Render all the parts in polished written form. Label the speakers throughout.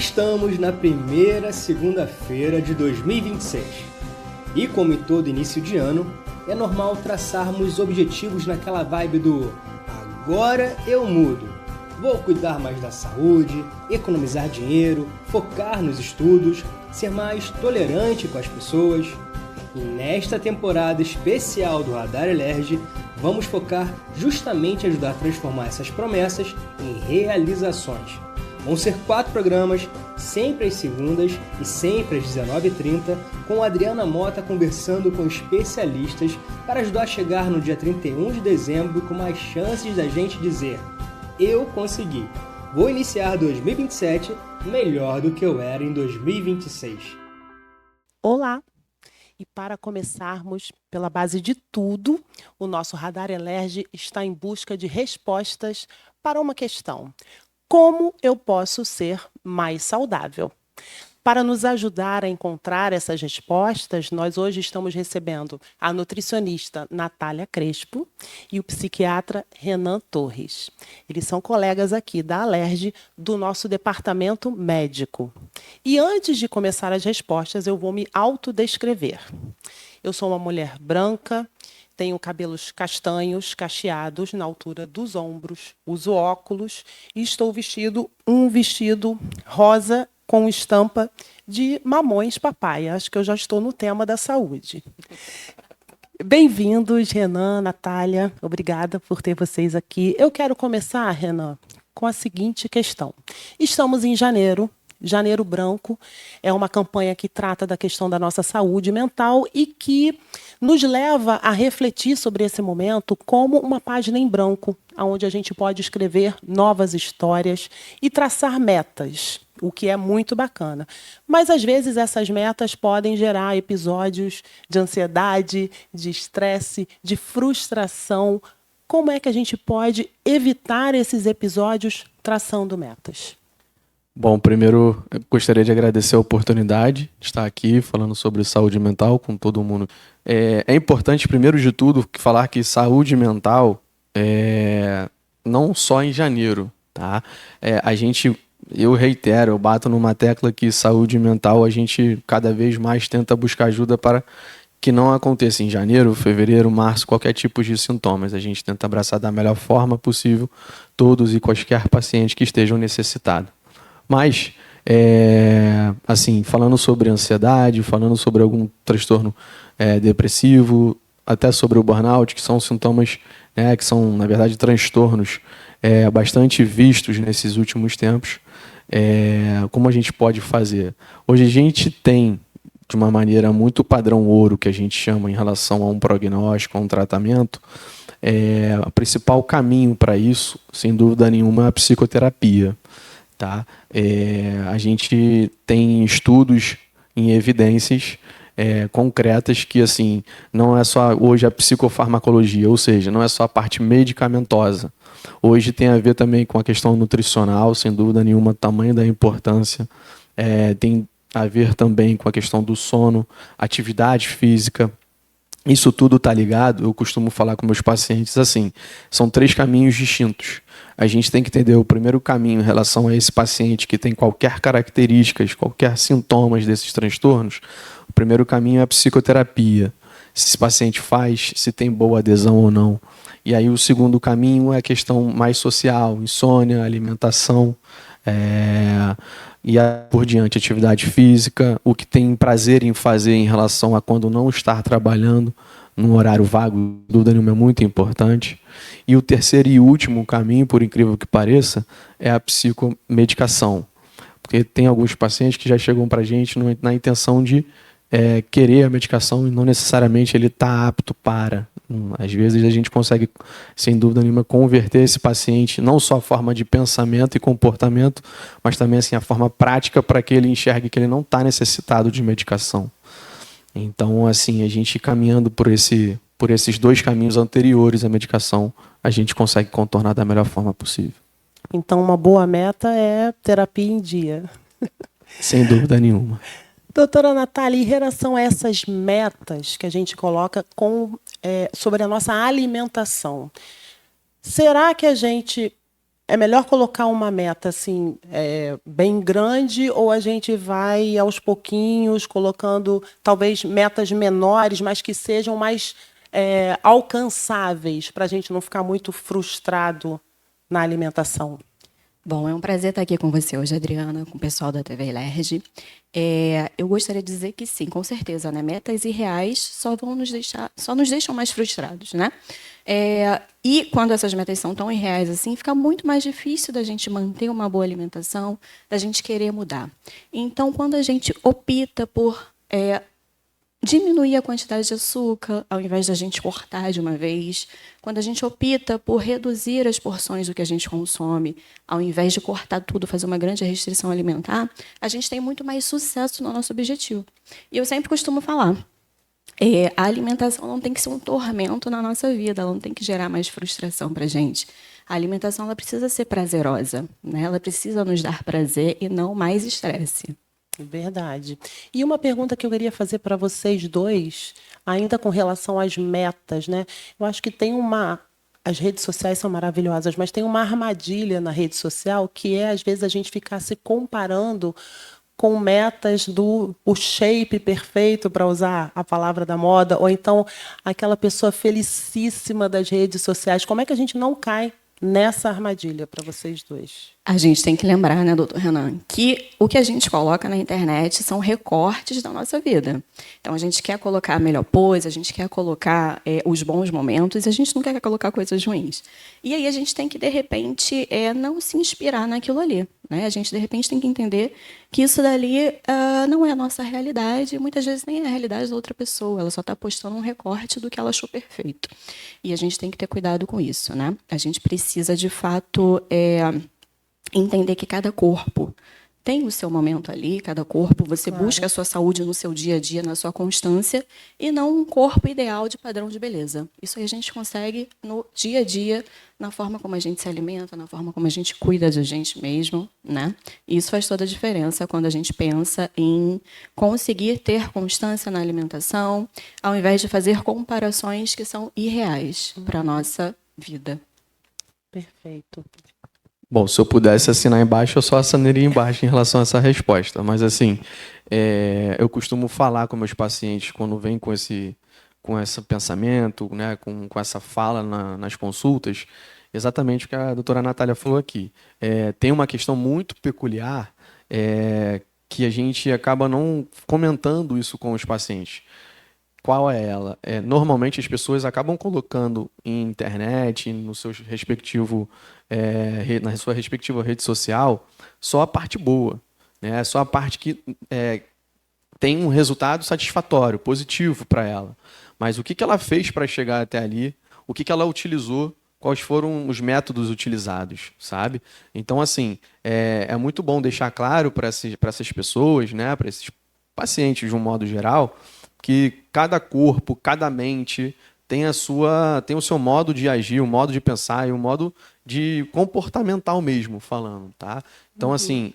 Speaker 1: Estamos na primeira segunda-feira de 2026 e, como em todo início de ano, é normal traçarmos objetivos naquela vibe do agora eu mudo. Vou cuidar mais da saúde, economizar dinheiro, focar nos estudos, ser mais tolerante com as pessoas. E nesta temporada especial do Radar Elerge, vamos focar justamente em ajudar a transformar essas promessas em realizações. Vão ser 4 programas, sempre às segundas e sempre às 19h30, com a Adriana Mota conversando com especialistas para ajudar a chegar no dia 31 de dezembro com mais chances da gente dizer eu consegui. Vou iniciar 2027 melhor do que eu era em 2026.
Speaker 2: Olá! E para começarmos pela base de tudo, o nosso Radar Elerge está em busca de respostas para uma questão: como eu posso ser mais saudável? Para nos ajudar a encontrar essas respostas, nós hoje estamos recebendo a nutricionista Natália Crespo e o psiquiatra Renan Torres. Eles são colegas aqui da Alerge, do nosso departamento médico. E antes de começar as respostas, eu vou me autodescrever. Eu sou uma mulher branca, tenho cabelos castanhos, cacheados na altura dos ombros, uso óculos e estou vestido um vestido rosa com estampa de mamões papai. Acho que eu já estou no tema da saúde. Bem-vindos, Renan, Natália. Obrigada por ter vocês aqui. Eu quero começar, Renan, com a seguinte questão. Estamos em janeiro. Janeiro Branco é uma campanha que trata da questão da nossa saúde mental e que nos leva a refletir sobre esse momento como uma página em branco, onde a gente pode escrever novas histórias e traçar metas, o que é muito bacana. Mas, às vezes, essas metas podem gerar episódios de ansiedade, de estresse, de frustração. Como é que a gente pode evitar esses episódios traçando metas?
Speaker 3: Bom, primeiro eu gostaria de agradecer a oportunidade de estar aqui falando sobre saúde mental com todo mundo. É importante, primeiro de tudo, falar que saúde mental não só em janeiro, tá? Eu reitero, eu bato numa tecla que saúde mental a gente cada vez mais tenta buscar ajuda para que não aconteça em janeiro, fevereiro, março, qualquer tipo de sintomas. A gente tenta abraçar da melhor forma possível todos e quaisquer pacientes que estejam necessitados. Mas, assim, falando sobre ansiedade, falando sobre algum transtorno depressivo, até sobre o burnout, que são sintomas, que são, na verdade, transtornos bastante vistos nesses últimos tempos, como a gente pode fazer? Hoje a gente tem, de uma maneira muito padrão ouro, que a gente chama em relação a um prognóstico, a um tratamento, o principal caminho para isso, sem dúvida nenhuma, é a psicoterapia. Tá? A gente tem estudos em evidências concretas que assim, não é só hoje a psicofarmacologia, ou seja, não é só a parte medicamentosa. Hoje tem a ver também com a questão nutricional, sem dúvida nenhuma, tamanho da importância. Tem a ver também com a questão do sono, atividade física. Isso tudo está ligado, eu costumo falar com meus pacientes assim, são 3 caminhos distintos. A gente tem que entender o primeiro caminho em relação a esse paciente que tem qualquer características, qualquer sintomas desses transtornos. O primeiro caminho é a psicoterapia. Se esse paciente faz, se tem boa adesão ou não. E aí o segundo caminho é a questão mais social, insônia, alimentação, e por diante, atividade física, o que tem prazer em fazer em relação a quando não estar trabalhando num horário vago, dúvida nenhuma, é muito importante. E o terceiro e último caminho, por incrível que pareça, é a psicomedicação. Porque tem alguns pacientes que já chegam para a gente na intenção de querer a medicação e não necessariamente ele está apto para. Às vezes a gente consegue, sem dúvida nenhuma, converter esse paciente não só a forma de pensamento e comportamento, mas também assim, a forma prática para que ele enxergue que ele não está necessitado de medicação. Então, assim, a gente caminhando por esses 2 caminhos anteriores à medicação, a gente consegue contornar da melhor forma possível.
Speaker 2: Então, uma boa meta é terapia em dia.
Speaker 3: Sem dúvida nenhuma.
Speaker 2: Doutora Natália, em relação a essas metas que a gente coloca sobre a nossa alimentação, será que a gente É melhor colocar uma meta assim, bem grande, ou a gente vai aos pouquinhos colocando talvez metas menores, mas que sejam mais alcançáveis, para a gente não ficar muito frustrado na alimentação?
Speaker 4: Bom, é um prazer estar aqui com você hoje, Adriana, com o pessoal da TV Lerge. Eu gostaria de dizer que sim, com certeza, né? Metas irreais só nos deixam mais frustrados, né? E quando essas metas são tão irreais assim, fica muito mais difícil da gente manter uma boa alimentação, da gente querer mudar. Então, quando a gente opta por diminuir a quantidade de açúcar, ao invés da gente cortar de uma vez, quando a gente opta por reduzir as porções do que a gente consome, ao invés de cortar tudo, fazer uma grande restrição alimentar, a gente tem muito mais sucesso no nosso objetivo. E eu sempre costumo falar, a alimentação não tem que ser um tormento na nossa vida, ela não tem que gerar mais frustração para a gente. A alimentação ela precisa ser prazerosa, né? Ela precisa nos dar prazer e não mais estresse.
Speaker 2: Verdade. E uma pergunta que eu queria fazer para vocês dois, ainda com relação às metas, né? Eu acho que tem as redes sociais são maravilhosas, mas tem uma armadilha na rede social que às vezes, a gente ficar se comparando com metas o shape perfeito, para usar a palavra da moda, ou então aquela pessoa felicíssima das redes sociais. Como é que a gente não cai nessa armadilha para vocês dois?
Speaker 4: A gente tem que lembrar, né, doutor Renan, que o que a gente coloca na internet são recortes da nossa vida. Então, a gente quer colocar a melhor pose, a gente quer colocar os bons momentos, e a gente não quer colocar coisas ruins. E aí a gente tem que, de repente, não se inspirar naquilo ali. Né? A gente, de repente, tem que entender que isso dali não é a nossa realidade, e muitas vezes nem é a realidade da outra pessoa. Ela só está postando um recorte do que ela achou perfeito. E a gente tem que ter cuidado com isso. Né? A gente precisa, de fato, entender que cada corpo tem o seu momento ali, cada corpo, você busca a sua saúde no seu dia a dia, na sua constância, e não um corpo ideal de padrão de beleza. Isso aí a gente consegue no dia a dia, na forma como a gente se alimenta, na forma como a gente cuida de a gente mesmo, né? E isso faz toda a diferença quando a gente pensa em conseguir ter constância na alimentação, ao invés de fazer comparações que são irreais para a nossa vida.
Speaker 2: Perfeito.
Speaker 3: Bom, se eu pudesse assinar embaixo, eu só assinaria embaixo em relação a essa resposta. Mas, assim, eu costumo falar com meus pacientes quando vêm com esse pensamento, né, com essa fala nas consultas, exatamente o que a doutora Natália falou aqui. Tem uma questão muito peculiar que a gente acaba não comentando isso com os pacientes. Qual é ela? Normalmente as pessoas acabam colocando em internet, no seu respectivo, na sua respectiva rede social, só a parte boa, né? Só a parte que tem um resultado satisfatório, positivo para ela. Mas o que ela fez para chegar até ali? O que ela utilizou? Quais foram os métodos utilizados, sabe? Então, assim, é muito bom deixar claro para essas pessoas, né? Para esses pacientes de um modo geral, que cada corpo, cada mente tem o seu modo de agir, o modo de pensar e o modo de comportamental mesmo, falando, tá? Então, assim,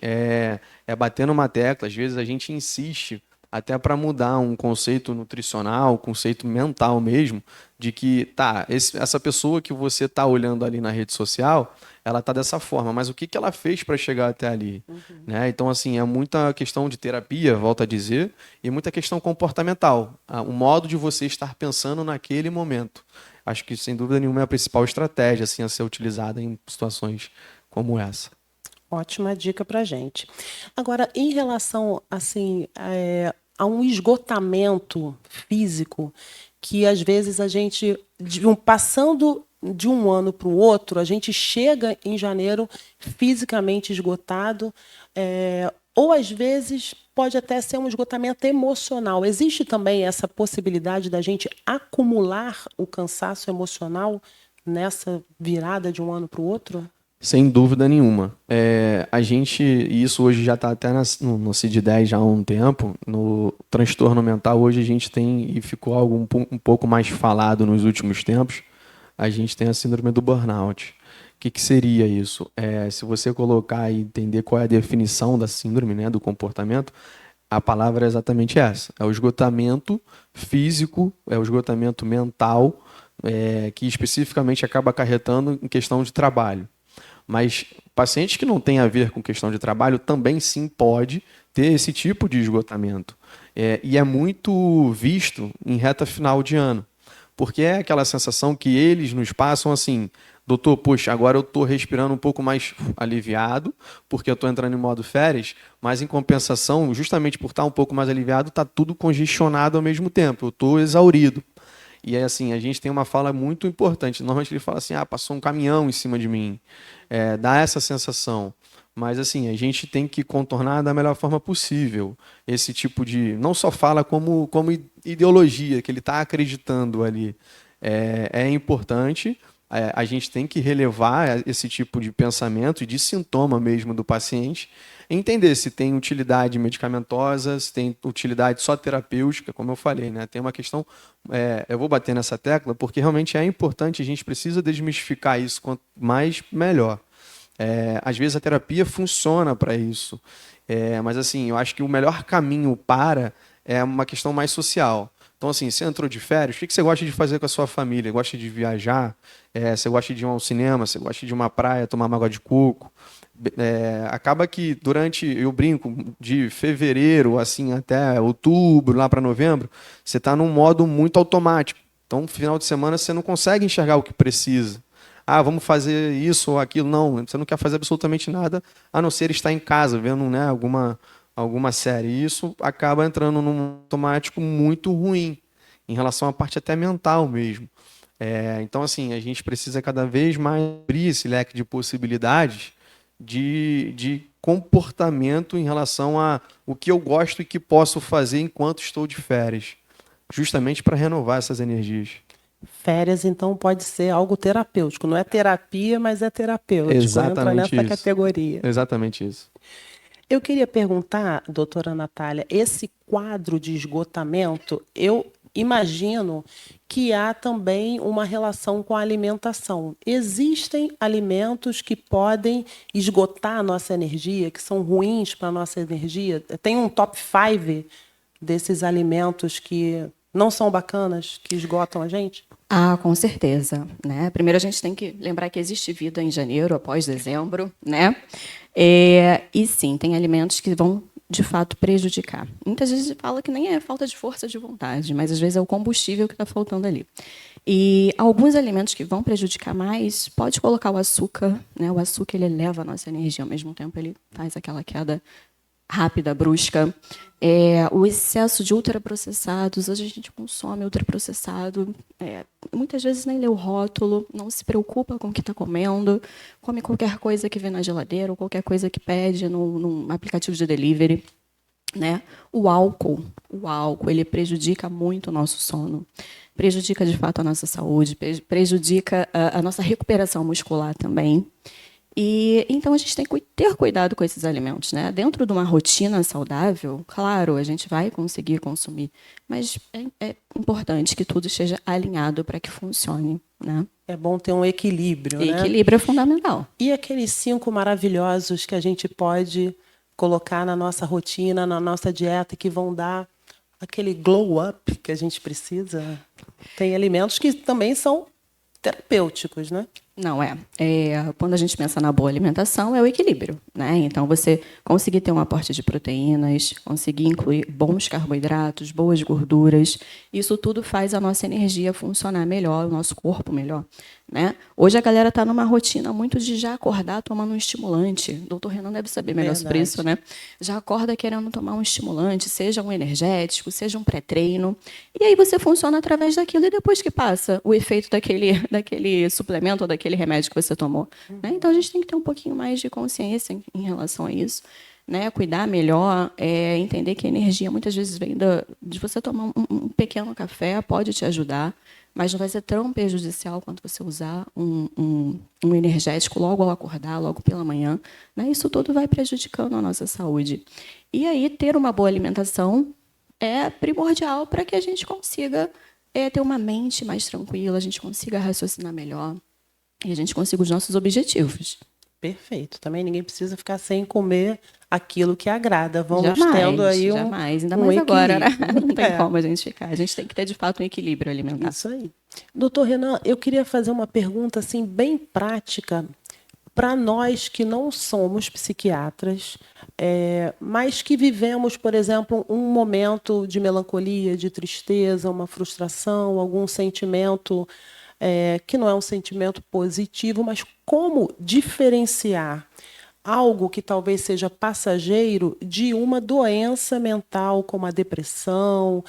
Speaker 3: bater numa tecla, às vezes a gente insiste até para mudar um conceito nutricional, um conceito mental mesmo, de que, essa pessoa que você está olhando ali na rede social, ela está dessa forma, mas o que ela fez para chegar até ali? Né? Então, assim, é muita questão de terapia, volto a dizer, e muita questão comportamental, o modo de você estar pensando naquele momento. Acho que, sem dúvida nenhuma, é a principal estratégia assim, a ser utilizada em situações como essa.
Speaker 2: Ótima dica para a gente. Agora, em relação assim, a um esgotamento físico, que às vezes a gente, passando de um ano para o outro, a gente chega em janeiro fisicamente esgotado, ou às vezes pode até ser um esgotamento emocional. Existe também essa possibilidade da gente acumular o cansaço emocional nessa virada de um ano para o outro?
Speaker 3: Sem dúvida nenhuma. E isso hoje já está até no CID-10 já há um tempo, no transtorno mental hoje a gente tem, e ficou algo um pouco mais falado nos últimos tempos, a gente tem a síndrome do burnout. O que seria isso? Se você colocar e entender qual é a definição da síndrome, né, do comportamento, a palavra é exatamente essa. É o esgotamento físico, é o esgotamento mental, que especificamente acaba acarretando em questão de trabalho. Mas pacientes que não têm a ver com questão de trabalho também sim pode ter esse tipo de esgotamento. E é muito visto em reta final de ano, porque é aquela sensação que eles nos passam assim: doutor, poxa, agora eu estou respirando um pouco mais aliviado, porque eu estou entrando em modo férias, mas em compensação, justamente por estar um pouco mais aliviado, está tudo congestionado ao mesmo tempo, eu estou exaurido. E é assim, a gente tem uma fala muito importante. Normalmente ele fala assim: passou um caminhão em cima de mim. Dá essa sensação. Mas assim, a gente tem que contornar da melhor forma possível esse tipo de... Não só fala como ideologia, que ele está acreditando ali. É importante, a gente tem que relevar esse tipo de pensamento e de sintoma mesmo do paciente, entender se tem utilidade medicamentosa, se tem utilidade só terapêutica, como eu falei, né? Tem uma questão, eu vou bater nessa tecla, porque realmente é importante, a gente precisa desmistificar isso, quanto mais, melhor. Às vezes a terapia funciona para isso, mas assim, eu acho que o melhor caminho é uma questão mais social. Então, assim, você entrou de férias, o que você gosta de fazer com a sua família? Gosta de viajar? Você gosta de ir ao cinema? Você gosta de ir a uma praia, tomar uma água de coco? Acaba que eu brinco, de fevereiro assim até outubro, lá para novembro, você está num modo muito automático. Então, no final de semana, você não consegue enxergar o que precisa. Vamos fazer isso ou aquilo. Não, você não quer fazer absolutamente nada, a não ser estar em casa, vendo, né, alguma série. E isso acaba entrando num automático muito ruim, em relação à parte até mental mesmo. Então, assim, a gente precisa cada vez mais abrir esse leque de possibilidades de comportamento em relação a o que eu gosto e que posso fazer enquanto estou de férias, justamente para renovar essas energias.
Speaker 2: Férias, então, pode ser algo terapêutico. Não é terapia, mas é terapêutico.
Speaker 3: Exatamente
Speaker 2: entra nessa
Speaker 3: isso.
Speaker 2: categoria.
Speaker 3: Exatamente isso.
Speaker 2: Eu queria perguntar, doutora Natália, esse quadro de esgotamento, eu imagino que há também uma relação com a alimentação. Existem alimentos que podem esgotar a nossa energia, que são ruins para a nossa energia? Tem um top 5 desses alimentos que não são bacanas, que esgotam a gente?
Speaker 4: Com certeza, né? Primeiro a gente tem que lembrar que existe vida em janeiro, após dezembro, né? E sim, tem alimentos que vão, de fato, prejudicar. Muitas vezes fala que nem é falta de força de vontade, mas às vezes é o combustível que está faltando ali. E alguns alimentos que vão prejudicar mais, pode colocar o açúcar, né? O açúcar, ele eleva a nossa energia, ao mesmo tempo ele faz aquela queda rápida, brusca. O excesso de ultraprocessados, hoje a gente consome ultraprocessado, muitas vezes nem lê o rótulo, não se preocupa com o que está comendo, come qualquer coisa que vem na geladeira ou qualquer coisa que pede num aplicativo de delivery, né? O álcool, ele prejudica muito o nosso sono, prejudica de fato a nossa saúde, prejudica a nossa recuperação muscular também. E então a gente tem que ter cuidado com esses alimentos, né? Dentro de uma rotina saudável, claro, a gente vai conseguir consumir, mas é importante que tudo esteja alinhado para que funcione, né?
Speaker 2: É bom ter um equilíbrio, né?
Speaker 4: Equilíbrio é fundamental.
Speaker 2: E aqueles 5 maravilhosos que a gente pode colocar na nossa rotina, na nossa dieta, que vão dar aquele glow up que a gente precisa? Tem alimentos que também são terapêuticos, né?
Speaker 4: Não, quando a gente pensa na boa alimentação, é o equilíbrio, né? Então, você conseguir ter um aporte de proteínas, conseguir incluir bons carboidratos, boas gorduras, isso tudo faz a nossa energia funcionar melhor, o nosso corpo melhor, né? Hoje a galera está numa rotina muito de já acordar tomando um estimulante. O doutor Renan deve saber melhor sobre isso, né? Já acorda querendo tomar um estimulante, seja um energético, seja um pré-treino. E aí você funciona através daquilo, e depois que passa o efeito daquele suplemento ou daquele remédio que você tomou, né? Então a gente tem que ter um pouquinho mais de consciência em relação a isso, né? Cuidar melhor, entender que a energia muitas vezes vem de você tomar um pequeno café, pode te ajudar, mas não vai ser tão prejudicial quanto você usar um energético logo ao acordar, logo pela manhã, né? Isso tudo vai prejudicando a nossa saúde. E aí ter uma boa alimentação é primordial para que a gente consiga ter uma mente mais tranquila, a gente consiga raciocinar melhor, e a gente consiga os nossos objetivos.
Speaker 2: Perfeito. Também ninguém precisa ficar sem comer aquilo que agrada. Vamos
Speaker 4: jamais,
Speaker 2: tendo aí
Speaker 4: jamais. Ainda
Speaker 2: um
Speaker 4: mais agora, né?
Speaker 2: equilíbrio.
Speaker 4: Não tem como a gente ficar. A gente tem que ter, de fato, um equilíbrio alimentar.
Speaker 2: Isso aí. Doutor Renan, eu queria fazer uma pergunta assim, bem prática para nós que não somos psiquiatras, mas que vivemos, por exemplo, um momento de melancolia, de tristeza, uma frustração, algum sentimento que não é um sentimento positivo, mas como diferenciar algo que talvez seja passageiro de uma doença mental, como a depressão,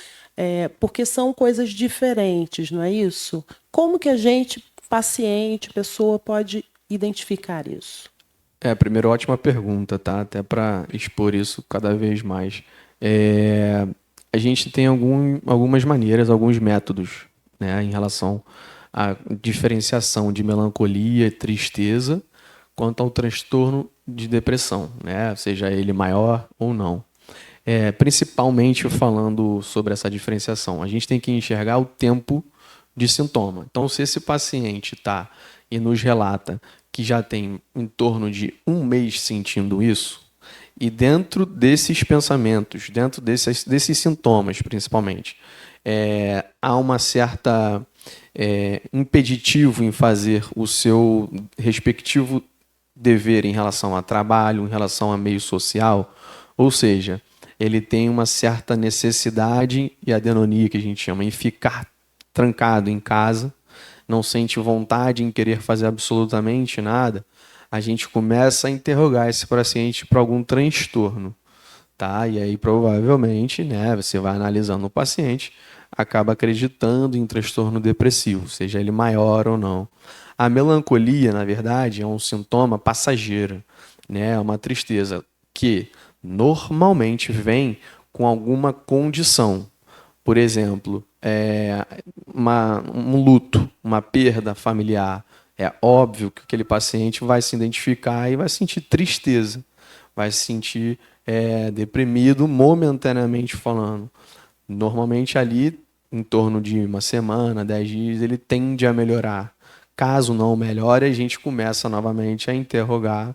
Speaker 2: porque são coisas diferentes, não é isso? Como que a gente, paciente, pessoa, pode identificar isso?
Speaker 3: Primeiro, ótima pergunta, tá? Até para expor isso cada vez mais. A gente tem algumas maneiras, alguns métodos, né, em relação à diferenciação de melancolia e tristeza quanto ao transtorno de depressão, né? Seja ele maior ou não. Principalmente falando sobre essa diferenciação, a gente tem que enxergar o tempo de sintoma. Então, se esse paciente está e nos relata que já tem em torno de 1 mês sentindo isso, e dentro desses pensamentos, dentro desses sintomas principalmente, há uma certa impeditivo em fazer o seu respectivo dever em relação a trabalho, em relação a meio social, ou seja, ele tem uma certa necessidade e adenonia, que a gente chama, em ficar trancado em casa, não sente vontade em querer fazer absolutamente nada, a gente começa a interrogar esse paciente para algum transtorno, tá? E aí provavelmente, né, você vai analisando o paciente, acaba acreditando em transtorno depressivo, seja ele maior ou não. A melancolia, na verdade, é um sintoma passageiro, né? É uma tristeza que normalmente vem com alguma condição. Por exemplo, um luto, uma perda familiar. É óbvio que aquele paciente vai se identificar e vai sentir tristeza, vai se sentir deprimido momentaneamente falando. Normalmente ali, em torno de 1 semana, 10 dias, ele tende a melhorar. Caso não melhore, a gente começa novamente a interrogar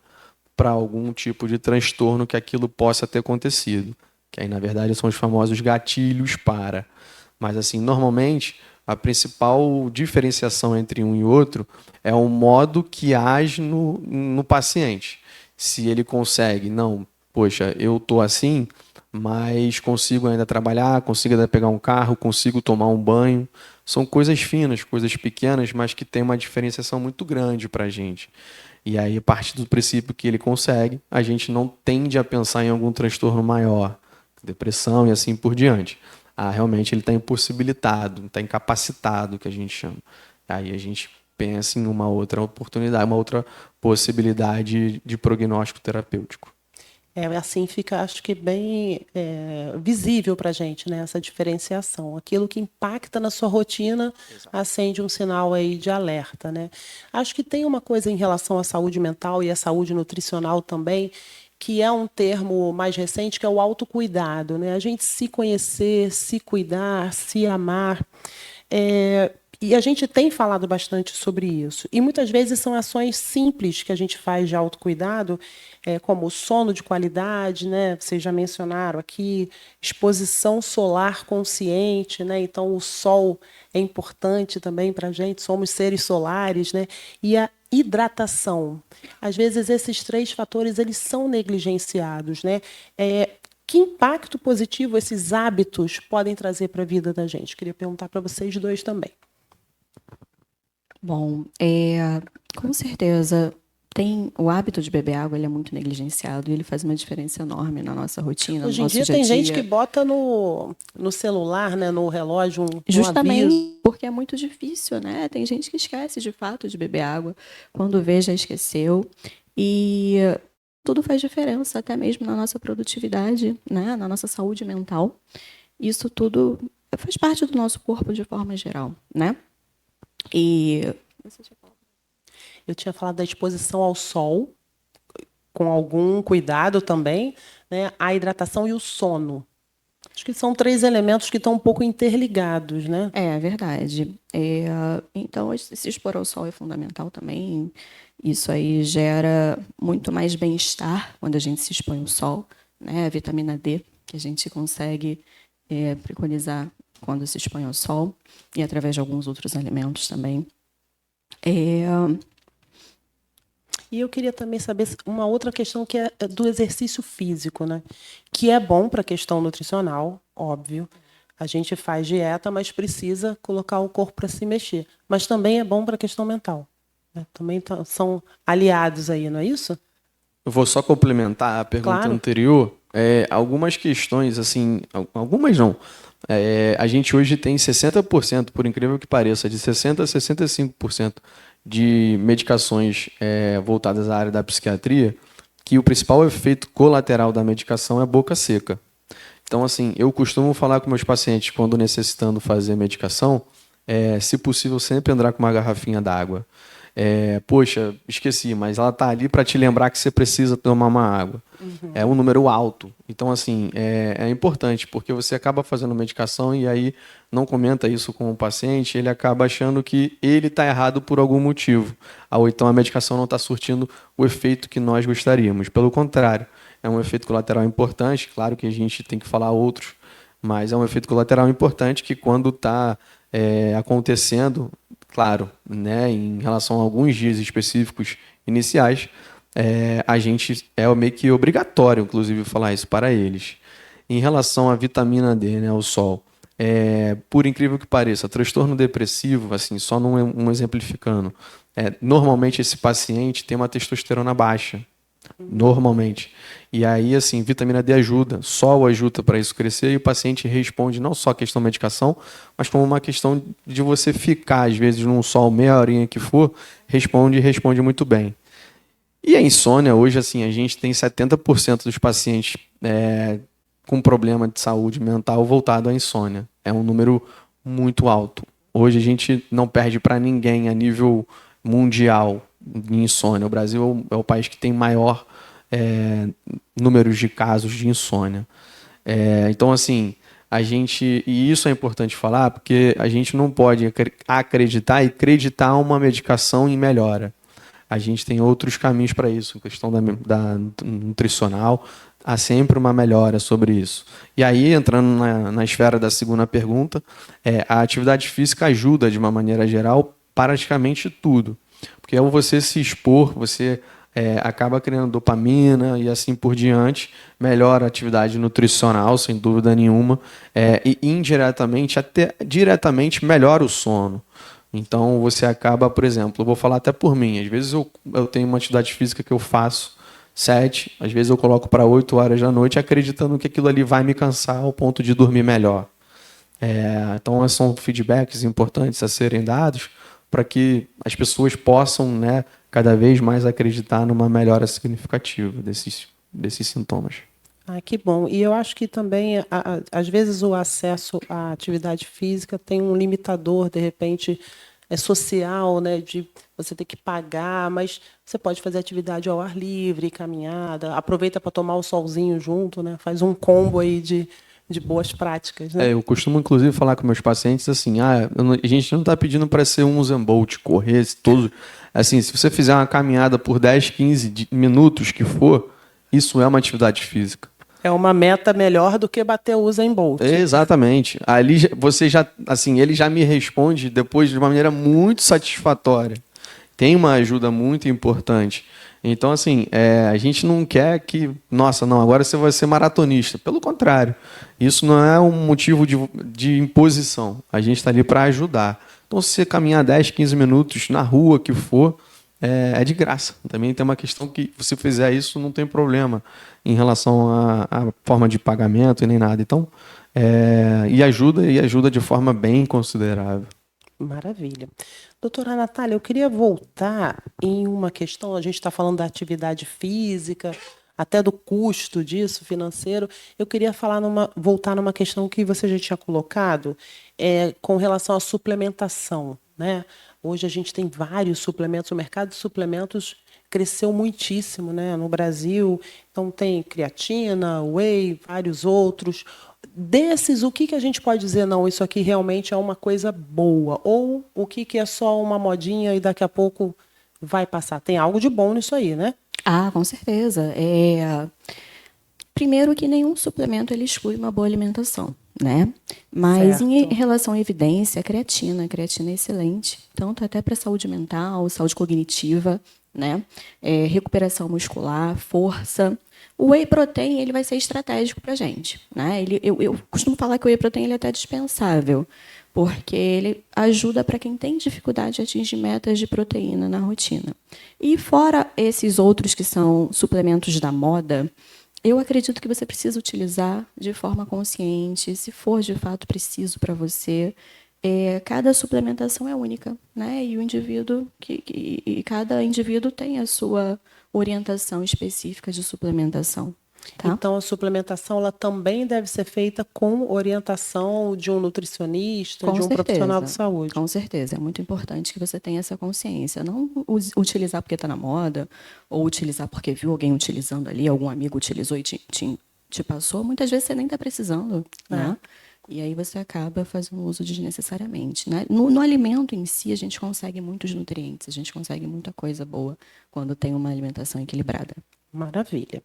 Speaker 3: para algum tipo de transtorno que aquilo possa ter acontecido. Que aí, na verdade, são os famosos gatilhos para. Mas, assim, normalmente, a principal diferenciação entre um e outro é o modo que age no paciente. Se ele consegue, não, poxa, eu estou assim, mas consigo ainda trabalhar, consigo ainda pegar um carro, consigo tomar um banho. São coisas finas, coisas pequenas, mas que tem uma diferenciação muito grande para a gente. E aí, a partir do princípio que ele consegue, a gente não tende a pensar em algum transtorno maior, depressão e assim por diante. Realmente ele está impossibilitado, está incapacitado, que a gente chama. Aí a gente pensa em uma outra oportunidade, uma outra possibilidade de prognóstico terapêutico.
Speaker 2: Assim fica, acho que, bem visível para a gente, né, essa diferenciação. Aquilo que impacta na sua rotina acende um sinal aí de alerta, né? Acho que tem uma coisa em relação à saúde mental e à saúde nutricional também, que é um termo mais recente, que é o autocuidado, né? A gente se conhecer, se cuidar, se amar. E a gente tem falado bastante sobre isso. E muitas vezes são ações simples que a gente faz de autocuidado, como o sono de qualidade, né? Vocês já mencionaram aqui, exposição solar consciente, né? Então o sol é importante também para a gente, somos seres solares, né? E a hidratação. Às vezes esses 3 fatores eles são negligenciados, né? Que impacto positivo esses hábitos podem trazer para a vida da gente? Queria perguntar para vocês dois também.
Speaker 4: Bom, com certeza, o hábito de beber água ele é muito negligenciado e ele faz uma diferença enorme na nossa rotina,
Speaker 2: Hoje
Speaker 4: no
Speaker 2: em
Speaker 4: nosso
Speaker 2: dia
Speaker 4: dia a
Speaker 2: tem
Speaker 4: dia.
Speaker 2: gente que bota no celular, né, no relógio, um
Speaker 4: Justamente
Speaker 2: aviso.
Speaker 4: porque é muito difícil, né? Tem gente que esquece de fato de beber água, quando vê já esqueceu. E tudo faz diferença, até mesmo na nossa produtividade, né? Na nossa saúde mental. Isso tudo faz parte do nosso corpo de forma geral, né? E
Speaker 2: Eu tinha falado da exposição ao sol, com algum cuidado também, né? A hidratação e o sono. Acho que são 3 elementos que estão um pouco interligados, né?
Speaker 4: É verdade. Então, se expor ao sol é fundamental também. Isso aí gera muito mais bem-estar quando a gente se expõe ao sol, né? A vitamina D, que a gente consegue preconizar quando se expõe ao sol, e através de alguns outros alimentos também.
Speaker 2: E eu queria também saber uma outra questão que é do exercício físico, né? Que é bom para a questão nutricional, óbvio. A gente faz dieta, mas precisa colocar o corpo para se mexer. Mas também é bom para a questão mental, né? Também são aliados aí, não é isso?
Speaker 3: Eu vou só complementar a pergunta
Speaker 2: Claro.
Speaker 3: anterior. Algumas questões, assim, algumas não. A gente hoje tem 60%, por incrível que pareça, de 60% a 65% de medicações voltadas à área da psiquiatria, que o principal efeito colateral da medicação é boca seca. Então, assim, eu costumo falar com meus pacientes quando necessitando fazer medicação, se possível, sempre andar com uma garrafinha d'água. Poxa, esqueci, mas ela tá ali para te lembrar que você precisa tomar uma água. É um número alto. Então, assim, é importante, porque você acaba fazendo medicação e aí não comenta isso com o paciente, ele acaba achando que ele está errado por algum motivo. Ou então a medicação não está surtindo o efeito que nós gostaríamos. Pelo contrário, é um efeito colateral importante. Claro que a gente tem que falar outros, mas é um efeito colateral importante que quando está acontecendo, claro, né, em relação a alguns dias específicos iniciais, a gente meio que obrigatório, inclusive, falar isso para eles. Em relação à vitamina D, né, ao sol, por incrível que pareça, transtorno depressivo, assim, só um exemplificando, normalmente esse paciente tem uma testosterona baixa. Normalmente. E aí, assim, vitamina D ajuda, sol ajuda para isso crescer e o paciente responde não só a questão da medicação, mas como uma questão de você ficar, às vezes, num sol meia horinha que for, responde muito bem. E a insônia, hoje, assim, a gente tem 70% dos pacientes com problema de saúde mental voltado à insônia. É um número muito alto. Hoje a gente não perde para ninguém a nível mundial de insônia. O Brasil é o país que tem maior números de casos de insônia. Então, assim, e isso é importante falar, porque a gente não pode acreditar e acreditar uma medicação em melhora. A gente tem outros caminhos para isso, a questão da nutricional, há sempre uma melhora sobre isso. E aí, entrando na esfera da segunda pergunta, a atividade física ajuda, de uma maneira geral, praticamente tudo. Porque ao você se expor, você acaba criando dopamina e assim por diante, melhora a atividade nutricional, sem dúvida nenhuma, e indiretamente, até diretamente, melhora o sono. Então, você acaba, por exemplo, eu vou falar até por mim, às vezes eu tenho uma atividade física que eu faço 7, às vezes eu coloco para 8 horas da noite, acreditando que aquilo ali vai me cansar ao ponto de dormir melhor. Então, são feedbacks importantes a serem dados para que as pessoas possam, né, cada vez mais acreditar numa melhora significativa desses sintomas.
Speaker 2: Ah, que bom. E eu acho que também, às vezes, o acesso à atividade física tem um limitador, de repente, social, né, de você ter que pagar, mas você pode fazer atividade ao ar livre, caminhada, aproveita para tomar o solzinho junto, né, faz um combo aí de boas práticas, né?
Speaker 3: Eu costumo, inclusive, falar com meus pacientes assim, a gente não está pedindo para ser um Usain Bolt, correr, todo. Assim, se você fizer uma caminhada por 10, 15 minutos que for, isso é uma atividade física.
Speaker 2: É uma meta melhor do que bater o Usain Bolt.
Speaker 3: Exatamente. Ali você já, assim, ele já me responde depois de uma maneira muito satisfatória. Tem uma ajuda muito importante. Então, assim, a gente não quer que, nossa, não, agora você vai ser maratonista. Pelo contrário, isso não é um motivo de imposição. A gente está ali para ajudar. Então, se você caminhar 10, 15 minutos na rua que for, é de graça. Também tem uma questão que, se fizer isso, não tem problema em relação à forma de pagamento e nem nada. Então, e ajuda de forma bem considerável.
Speaker 2: Maravilha. Doutora Natália, eu queria voltar em uma questão, a gente está falando da atividade física, até do custo disso, financeiro. Eu queria voltar numa questão que você já tinha colocado, com relação à suplementação, né? Hoje a gente tem vários suplementos, o mercado de suplementos cresceu muitíssimo, né, no Brasil. Então tem creatina, whey, vários outros. Desses, o que a gente pode dizer, não, isso aqui realmente é uma coisa boa? Ou o que é só uma modinha e daqui a pouco vai passar? Tem algo de bom nisso aí, né?
Speaker 4: Ah, com certeza. Primeiro que nenhum suplemento ele exclui uma boa alimentação, né? Mas
Speaker 2: Certo.
Speaker 4: em relação à evidência, a creatina é excelente, tanto até para saúde mental, saúde cognitiva, né? Recuperação muscular, força. O whey protein ele vai ser estratégico para a gente, né? Eu costumo falar que o whey protein ele é até dispensável, porque ele ajuda para quem tem dificuldade de atingir metas de proteína na rotina. E fora esses outros que são suplementos da moda, eu acredito que você precisa utilizar de forma consciente, se for de fato preciso para você. Cada suplementação é única, né? E o indivíduo e cada indivíduo tem a sua orientação específica de suplementação. Tá?
Speaker 2: Então, a suplementação ela também deve ser feita com orientação de um nutricionista,
Speaker 4: Com
Speaker 2: de um
Speaker 4: certeza,
Speaker 2: profissional de saúde.
Speaker 4: Com certeza. É muito importante que você tenha essa consciência. Não utilizar porque está na moda, ou utilizar porque viu alguém utilizando ali, algum amigo utilizou e te passou. Muitas vezes você nem está precisando, né? E aí você acaba fazendo uso desnecessariamente, né? No alimento em si, a gente consegue muitos nutrientes, a gente consegue muita coisa boa quando tem uma alimentação equilibrada.
Speaker 2: Maravilha.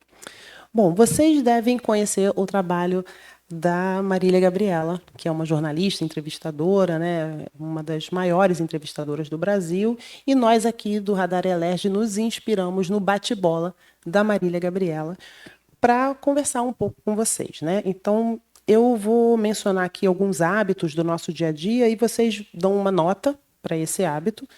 Speaker 2: Bom, vocês devem conhecer o trabalho da Marília Gabriela, que é uma jornalista, entrevistadora, né? Uma das maiores entrevistadoras do Brasil. E nós aqui do Radar Elerge nos inspiramos no bate-bola da Marília Gabriela para conversar um pouco com vocês, né? Então, eu vou mencionar aqui alguns hábitos do nosso dia a dia e vocês dão uma nota para esse hábito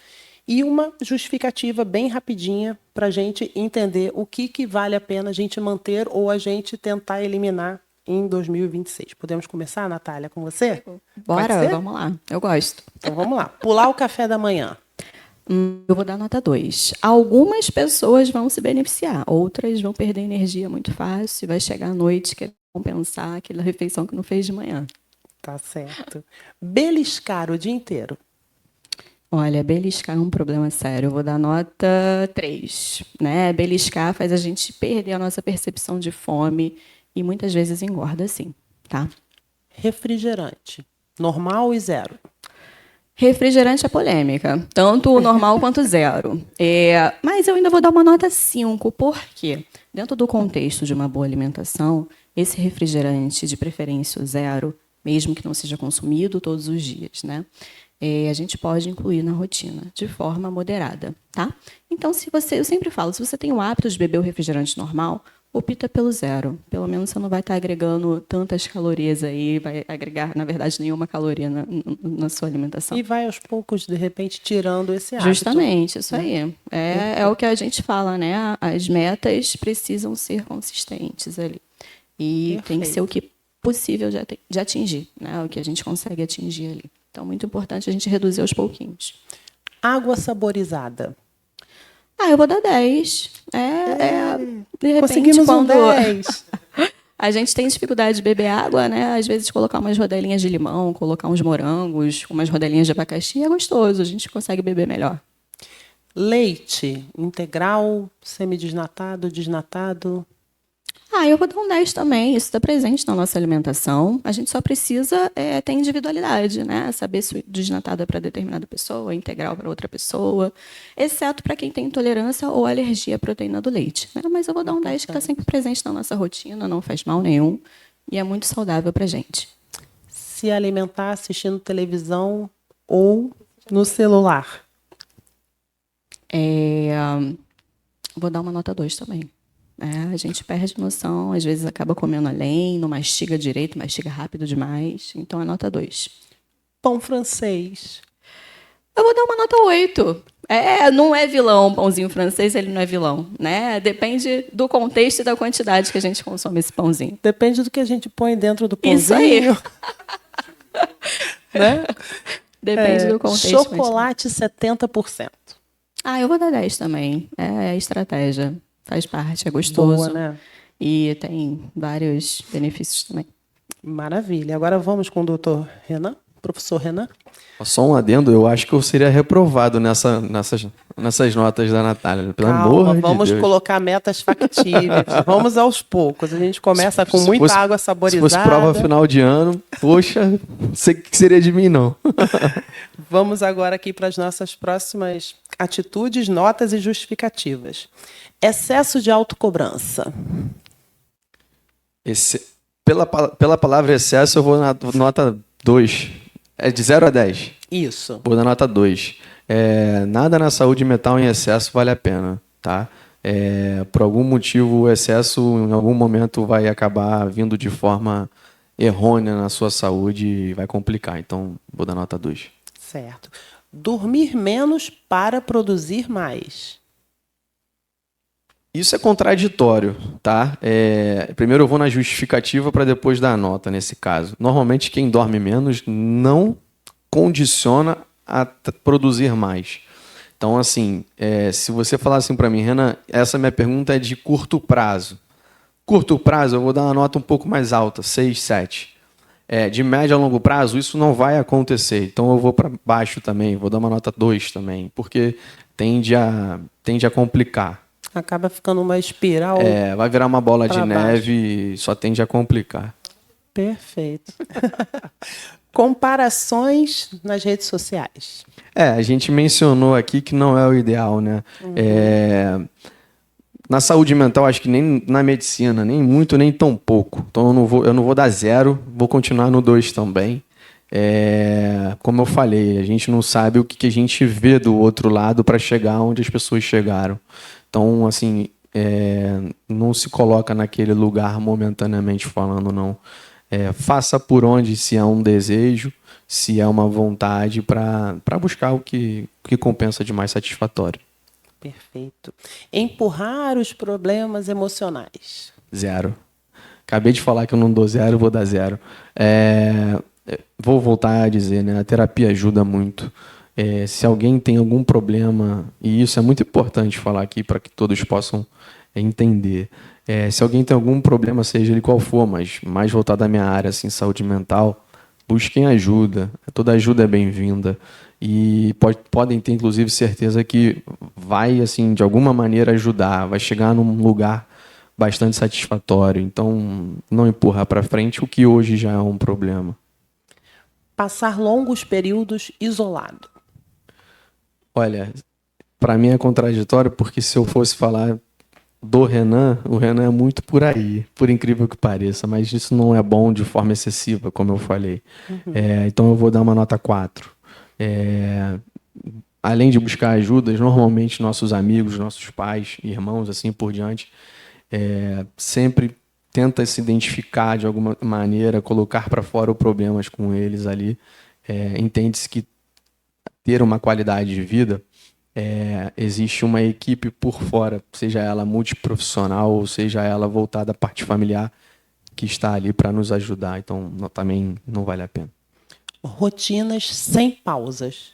Speaker 2: e uma justificativa bem rapidinha para a gente entender o que vale a pena a gente manter ou a gente tentar eliminar em 2026. Podemos começar, Natália, com você?
Speaker 4: Bora, vamos lá. Eu gosto.
Speaker 2: Então vamos lá. Pular o café da manhã.
Speaker 4: Eu vou dar nota 2. Algumas pessoas vão se beneficiar, outras vão perder energia muito fácil, vai chegar à noite querendo compensar aquela refeição que não fez de manhã.
Speaker 2: Tá certo. Beliscar o dia inteiro.
Speaker 4: Olha, beliscar é um problema sério. Eu vou dar nota 3. Né? Beliscar faz a gente perder a nossa percepção de fome e muitas vezes engorda, sim. Tá?
Speaker 2: Refrigerante. Normal e zero.
Speaker 4: Refrigerante é polêmica, tanto o normal quanto o zero. Mas eu ainda vou dar uma nota 5, porque dentro do contexto de uma boa alimentação, esse refrigerante, de preferência o zero, mesmo que não seja consumido todos os dias, né? A gente pode incluir na rotina, de forma moderada, tá? Então, eu sempre falo, se você tem o hábito de beber o refrigerante normal, opta pelo zero. Pelo menos você não vai estar agregando tantas calorias aí, vai agregar, na verdade, nenhuma caloria na sua alimentação.
Speaker 2: E vai aos poucos, de repente, tirando esse hábito.
Speaker 4: Justamente, isso aí. É o que a gente fala, né? As metas precisam ser consistentes ali. E tem que ser o que possível de atingir, né? O que a gente consegue atingir ali. Então, muito importante a gente reduzir aos pouquinhos.
Speaker 2: Água saborizada.
Speaker 4: Eu vou dar 10. De repente,
Speaker 2: conseguimos
Speaker 4: quando
Speaker 2: 10.
Speaker 4: a gente tem dificuldade de beber água, né? Às vezes colocar umas rodelinhas de limão, colocar uns morangos, umas rodelinhas de abacaxi é gostoso, a gente consegue beber melhor.
Speaker 2: Leite integral, semidesnatado, desnatado.
Speaker 4: Eu vou dar um 10 também. Isso está presente na nossa alimentação. A gente só precisa ter individualidade, né? Saber se o desnatado é para determinada pessoa, integral para outra pessoa, exceto para quem tem intolerância ou alergia à proteína do leite, né? Mas eu vou dar um 10 que está sempre presente na nossa rotina, não faz mal nenhum e é muito saudável para a gente.
Speaker 2: Se alimentar assistindo televisão ou no celular.
Speaker 4: Vou dar uma nota 2 também. A gente perde noção, às vezes acaba comendo além, não mastiga direito, mastiga rápido demais. Então, é nota 2.
Speaker 2: Pão francês.
Speaker 4: Eu vou dar uma nota 8. Não é vilão, pãozinho francês, ele não é vilão, né? Depende do contexto e da quantidade que a gente consome esse pãozinho.
Speaker 2: Depende do que a gente põe dentro do pãozinho.
Speaker 4: Isso aí.
Speaker 2: Né?
Speaker 4: Depende do contexto.
Speaker 2: Chocolate 70%.
Speaker 4: Eu vou dar 10 também. É estratégia. Faz parte, é gostoso.
Speaker 2: Boa, né?
Speaker 4: E tem vários benefícios também.
Speaker 2: Maravilha. Agora vamos com o doutor Renan, professor Renan.
Speaker 3: Só um adendo, eu acho que eu seria reprovado nessas notas da Natália. Pelo amor de
Speaker 2: vamos
Speaker 3: Deus.
Speaker 2: colocar metas factíveis. Vamos aos poucos. A gente começa com muita água saborizada.
Speaker 3: Se fosse prova final de ano, poxa, não sei o que seria de mim, não.
Speaker 2: Vamos agora aqui para as nossas próximas atitudes, notas e justificativas. Excesso de autocobrança.
Speaker 3: Pela palavra excesso, eu vou na nota 2. É de 0 a 10.
Speaker 2: Isso.
Speaker 3: Vou dar nota 2. Nada na saúde mental em excesso vale a pena, tá? Por algum motivo, o excesso em algum momento vai acabar vindo de forma errônea na sua saúde e vai complicar. Então, vou dar nota 2.
Speaker 2: Certo. Dormir menos para produzir mais.
Speaker 3: Isso é contraditório, tá? Primeiro eu vou na justificativa para depois dar a nota nesse caso. Normalmente quem dorme menos não condiciona a produzir mais. Então, assim, se você falar assim para mim, Renan, essa minha pergunta é de curto prazo. Curto prazo eu vou dar uma nota um pouco mais alta, 6, 7. De médio a longo prazo isso não vai acontecer. Então eu vou para baixo também, vou dar uma nota 2 também, porque tende a complicar.
Speaker 2: Acaba ficando uma espiral.
Speaker 3: Vai virar uma bola de
Speaker 2: baixo.
Speaker 3: neve e só tende a complicar.
Speaker 2: Perfeito. Comparações nas redes sociais.
Speaker 3: A gente mencionou aqui que não é o ideal, né? Na saúde mental, acho que nem na medicina, nem muito, nem tão pouco. Então eu não vou dar 0, vou continuar no 2 também. Como eu falei, a gente não sabe o que a gente vê do outro lado para chegar onde as pessoas chegaram. Então, assim, não se coloca naquele lugar momentaneamente falando, não. Faça por onde, se é um desejo, se é uma vontade, para buscar o que compensa de mais satisfatório.
Speaker 2: Perfeito. Empurrar os problemas emocionais.
Speaker 3: 0. Acabei de falar que eu não dou 0, vou dar 0. Vou voltar a dizer, né? A terapia ajuda muito. Se alguém tem algum problema, e isso é muito importante falar aqui para que todos possam entender. Se alguém tem algum problema, seja ele qual for, mas mais voltado à minha área, assim, saúde mental, busquem ajuda. Toda ajuda é bem-vinda. E podem ter, inclusive, certeza que vai, assim, de alguma maneira ajudar, vai chegar num lugar bastante satisfatório. Então, não empurrar para frente o que hoje já é um problema.
Speaker 2: Passar longos períodos isolado.
Speaker 3: Olha, para mim é contraditório, porque se eu fosse falar do Renan, o Renan é muito por aí, por incrível que pareça, mas isso não é bom de forma excessiva, como eu falei. Então eu vou dar uma nota 4. Além de buscar ajudas, normalmente nossos amigos, nossos pais, irmãos, assim por diante, sempre tenta se identificar de alguma maneira, colocar para fora os problemas com eles ali. Entende-se que ter uma qualidade de vida, existe uma equipe por fora, seja ela multiprofissional ou seja ela voltada à parte familiar, que está ali para nos ajudar. Então, também não vale a pena.
Speaker 2: Rotinas sem pausas.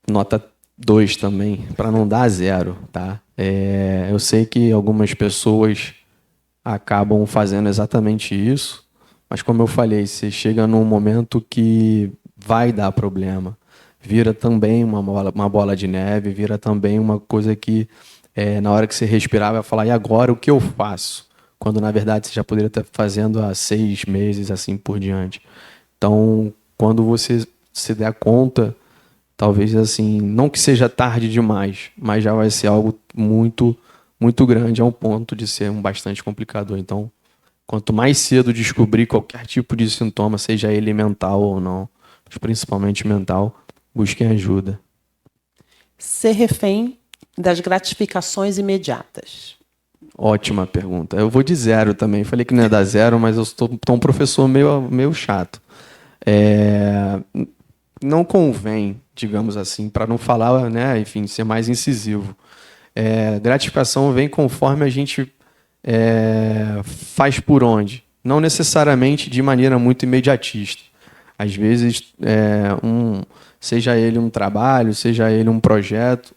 Speaker 3: Nota 2 também, para não dar 0, tá? Eu sei que algumas pessoas acabam fazendo exatamente isso, mas como eu falei, você chega num momento que vai dar problema. Vira também uma bola de neve, vira também uma coisa que na hora que você respirar vai falar, e agora o que eu faço? Quando na verdade você já poderia estar fazendo há 6 meses, assim por diante. Então, quando você se der conta, talvez assim, não que seja tarde demais, mas já vai ser algo muito, muito grande, a um ponto de ser bastante complicador. Então, quanto mais cedo descobrir qualquer tipo de sintoma, seja ele mental ou não, mas principalmente mental, busquem ajuda.
Speaker 2: Ser refém das gratificações imediatas.
Speaker 3: Ótima pergunta. Eu vou de 0 também. Falei que não ia dar 0, mas eu estou um professor meio chato. Não convém, digamos assim, para não falar, né, enfim, ser mais incisivo. Gratificação vem conforme a gente faz por onde. Não necessariamente de maneira muito imediatista. Às vezes, seja ele um trabalho, seja ele um projeto,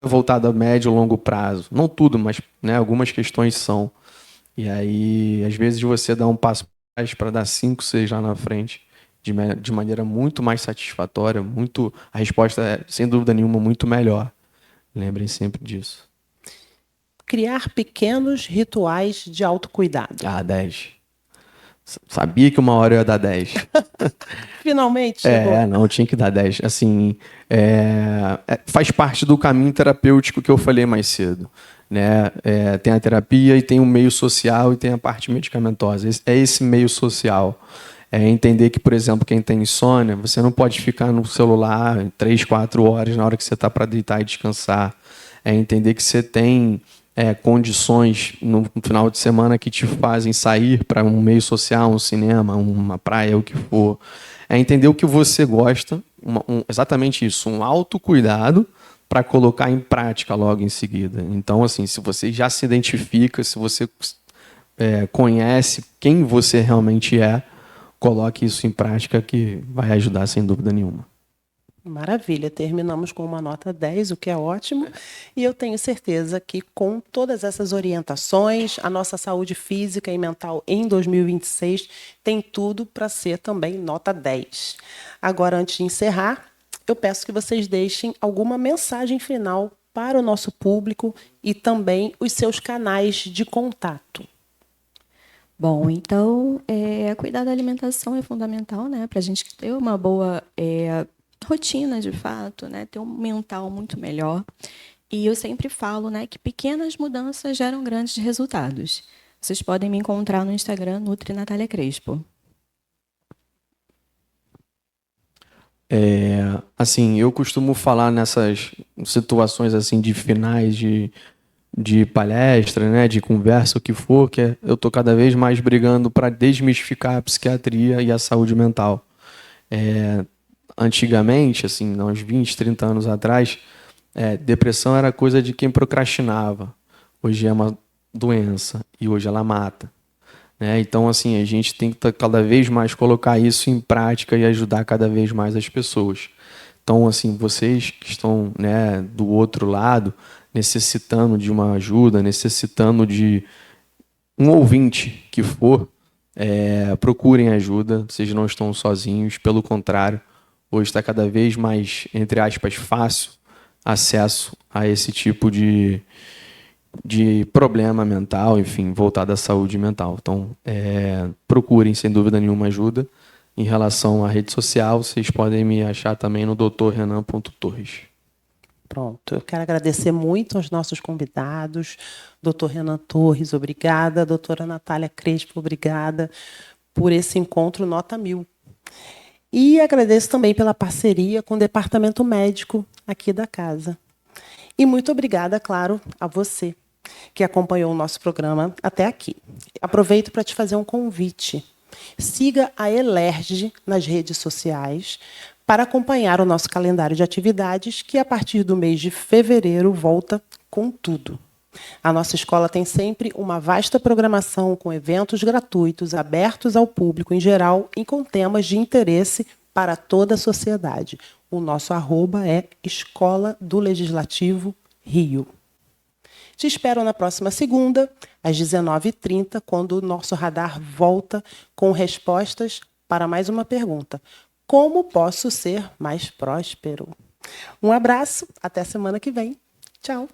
Speaker 3: voltado a médio e longo prazo. Não tudo, mas né, algumas questões são. E aí, às vezes, você dá um passo para dar 5, 6 lá na frente, de maneira muito mais satisfatória, a resposta é, sem dúvida nenhuma, muito melhor. Lembrem sempre disso.
Speaker 2: Criar pequenos rituais de autocuidado.
Speaker 3: 10. Sabia que uma hora eu ia dar 10.
Speaker 2: Finalmente chegou.
Speaker 3: Não, tinha que dar 10. Assim, faz parte do caminho terapêutico que eu falei mais cedo. Né? Tem a terapia e tem o meio social e tem a parte medicamentosa. É esse meio social. É entender que, por exemplo, quem tem insônia, você não pode ficar no celular 3, 4 horas na hora que você está para deitar e descansar. É entender que você tem condições no final de semana que te fazem sair para um meio social, um cinema, uma praia, o que for. É entender o que você gosta, exatamente isso, um autocuidado para colocar em prática logo em seguida. Então, assim, se você já se identifica, se você conhece quem você realmente é, coloque isso em prática que vai ajudar sem dúvida nenhuma.
Speaker 2: Maravilha, terminamos com uma nota 10, o que é ótimo. E eu tenho certeza que com todas essas orientações, a nossa saúde física e mental em 2026 tem tudo para ser também nota 10. Agora, antes de encerrar, eu peço que vocês deixem alguma mensagem final para o nosso público e também os seus canais de contato.
Speaker 4: Bom, então, cuidar da alimentação é fundamental, né? Para a gente ter uma boa rotina, de fato, né? Ter um mental muito melhor. E eu sempre falo, né, que pequenas mudanças geram grandes resultados. Vocês podem me encontrar no Instagram, Nutri Natália Crespo.
Speaker 3: Assim, eu costumo falar nessas situações assim de finais de palestra, né, de conversa, o que for, que eu tô cada vez mais brigando para desmistificar a psiquiatria e a saúde mental. Antigamente, assim, uns 20, 30 anos atrás, depressão era coisa de quem procrastinava. Hoje é uma doença e hoje ela mata. Né? Então, assim, a gente tem que cada vez mais colocar isso em prática e ajudar cada vez mais as pessoas. Então, assim, vocês que estão, né, do outro lado, necessitando de uma ajuda, necessitando de um ouvinte que for, procurem ajuda, vocês não estão sozinhos, pelo contrário, hoje está cada vez mais, entre aspas, fácil acesso a esse tipo de problema mental, enfim, voltado à saúde mental. Então, procurem, sem dúvida nenhuma, ajuda. Em relação à rede social, vocês podem me achar também no drrenan.torres.
Speaker 2: Pronto, eu quero agradecer muito aos nossos convidados, Dr. Renan Torres, obrigada, doutora Natália Crespo, obrigada por esse encontro nota 1000. E agradeço também pela parceria com o Departamento Médico aqui da casa. E muito obrigada, claro, a você que acompanhou o nosso programa até aqui. Aproveito para te fazer um convite. Siga a Elerge nas redes sociais para acompanhar o nosso calendário de atividades, que a partir do mês de fevereiro volta com tudo. A nossa escola tem sempre uma vasta programação com eventos gratuitos, abertos ao público em geral e com temas de interesse para toda a sociedade. O nosso @ é Escola do Legislativo Rio. Te espero na próxima segunda, às 19h30, quando o nosso radar volta com respostas para mais uma pergunta. Como posso ser mais próspero? Um abraço, até semana que vem. Tchau.